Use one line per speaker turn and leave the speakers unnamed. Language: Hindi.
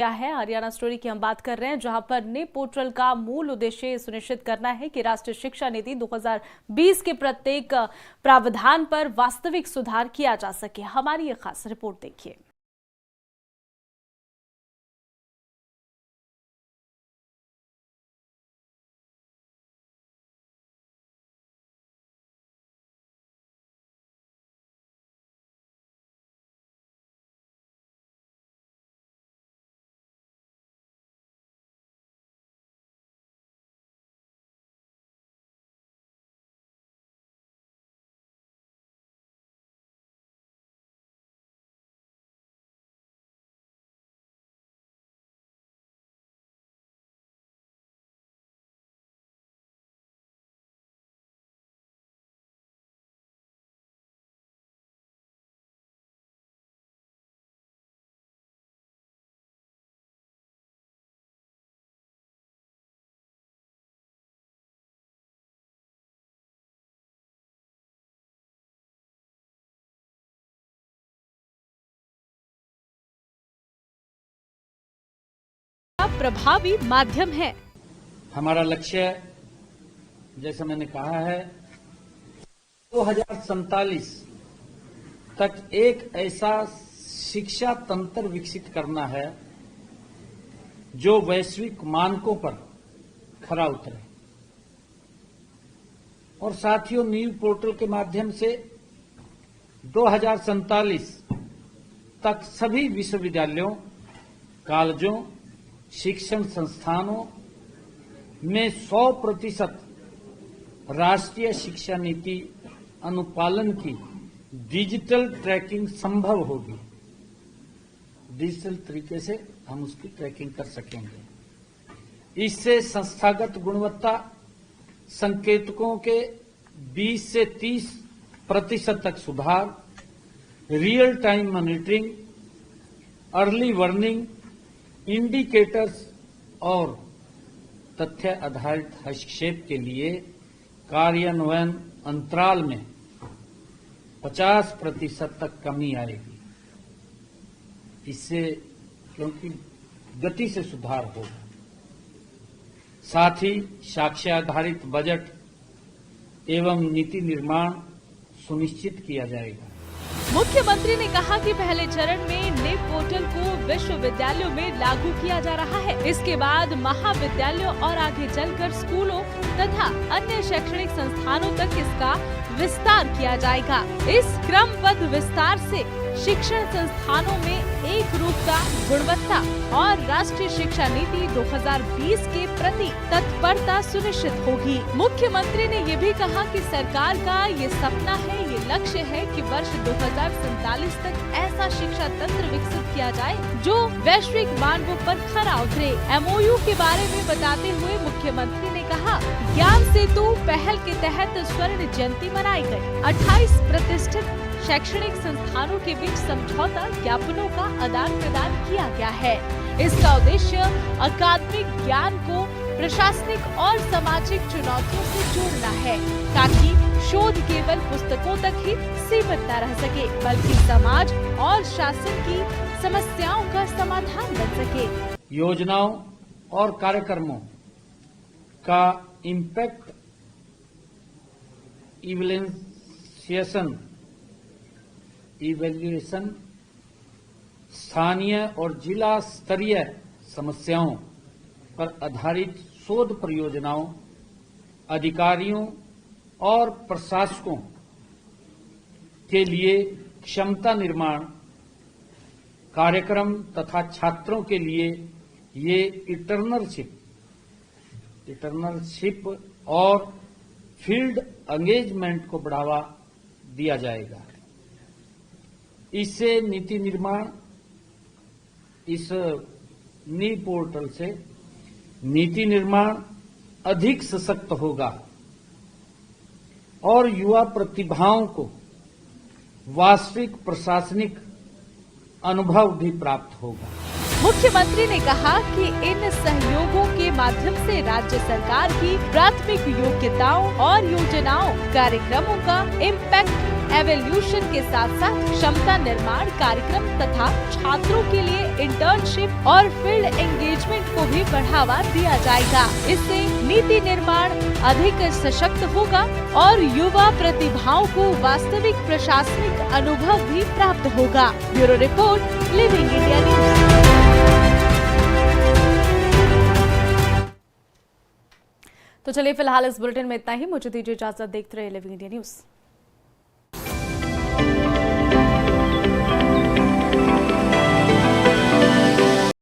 क्या है हरियाणा स्टोरी की हम बात कर रहे हैं, जहां पर नीप पोर्टल का मूल उद्देश्य सुनिश्चित करना है कि राष्ट्रीय शिक्षा नीति 2020 के प्रत्येक प्रावधान पर वास्तविक सुधार किया जा सके। हमारी ये खास रिपोर्ट देखिए। प्रभावी माध्यम है।
हमारा लक्ष्य, जैसा मैंने कहा है, 2047 तक एक ऐसा शिक्षा तंत्र विकसित करना है जो वैश्विक मानकों पर खरा उतरे। और साथियों, नीव पोर्टल के माध्यम से 2047 तक सभी विश्वविद्यालयों, कॉलेजों, शिक्षण संस्थानों में 100% राष्ट्रीय शिक्षा नीति अनुपालन की डिजिटल ट्रैकिंग संभव होगी। डिजिटल तरीके से हम उसकी ट्रैकिंग कर सकेंगे। इससे संस्थागत गुणवत्ता संकेतकों के 20 से 30% तक सुधार, real time monitoring, early warning, indicators और तथ्य आधारित हस्तक्षेप के लिए कार्यान्वयन अंतराल में 50% तक कमी आएगी। इससे क्योंकि गति से सुधार होगा। साथ ही साक्ष्य आधारित बजट एवं नीति निर्माण सुनिश्चित किया जाएगा।
मुख्यमंत्री ने कहा कि पहले चरण में नीप पोर्टल को विश्वविद्यालयों में लागू किया जा रहा है। इसके बाद महाविद्यालयों और आगे चलकर स्कूलों तथा अन्य शैक्षणिक संस्थानों तक इसका विस्तार किया जाएगा। इस क्रमबद्ध विस्तार से शिक्षण संस्थानों में एक रूपता, गुणवत्ता और राष्ट्रीय शिक्षा नीति 2020 के प्रति तत्परता सुनिश्चित होगी। मुख्यमंत्री ने ये भी कहा कि सरकार का ये सपना है, ये लक्ष्य है कि वर्ष 2047 तक ऐसा शिक्षा तंत्र विकसित किया जाए जो वैश्विक मानकों पर खरा उतरे। MOU के बारे में बताते हुए मुख्यमंत्री ने कहा, ज्ञान सेतु पहल के तहत स्वर्ण जयंती मनाई गई। 28 प्रतिष्ठित शैक्षणिक संस्थानों के बीच समझौता ज्ञापनों का आदान प्रदान किया गया है। इसका उद्देश्य अकादमिक ज्ञान को प्रशासनिक और सामाजिक चुनौतियों से जोड़ना है, ताकि शोध केवल पुस्तकों तक ही सीमित न रह सके, बल्कि समाज और शासन की समस्याओं का समाधान बन सके।
योजनाओं और कार्यक्रमों का इम्पैक्ट इवैल्यूएशन स्थानीय और जिला स्तरीय समस्याओं पर आधारित शोध परियोजनाओं, अधिकारियों और प्रशासकों के लिए क्षमता निर्माण कार्यक्रम तथा छात्रों के लिए ये इंटर्नशिप और फील्ड एंगेजमेंट को बढ़ावा दिया जाएगा। इससे नीति निर्माण, इस नीव पोर्टल से नीति निर्माण अधिक सशक्त होगा और युवा प्रतिभाओं को वास्तविक प्रशासनिक अनुभव भी प्राप्त होगा।
मुख्यमंत्री ने कहा कि इन सहयोगों के माध्यम से राज्य सरकार की प्राथमिक योग्यताओं और योजनाओं, कार्यक्रमों का इम्पैक्ट एवोल्यूशन के साथ साथ क्षमता निर्माण कार्यक्रम तथा छात्रों के लिए इंटर्नशिप और फील्ड एंगेजमेंट को भी बढ़ावा दिया जाएगा। इससे नीति निर्माण अधिक सशक्त होगा और युवा प्रतिभाओं को वास्तविक प्रशासनिक अनुभव भी प्राप्त होगा। Bureau report, living India news.
तो चलिए फिलहाल इस बुलेटिन में इतना ही। मुझे दीजिए इजाजत। देखते रहिए लिविंग इंडिया न्यूज।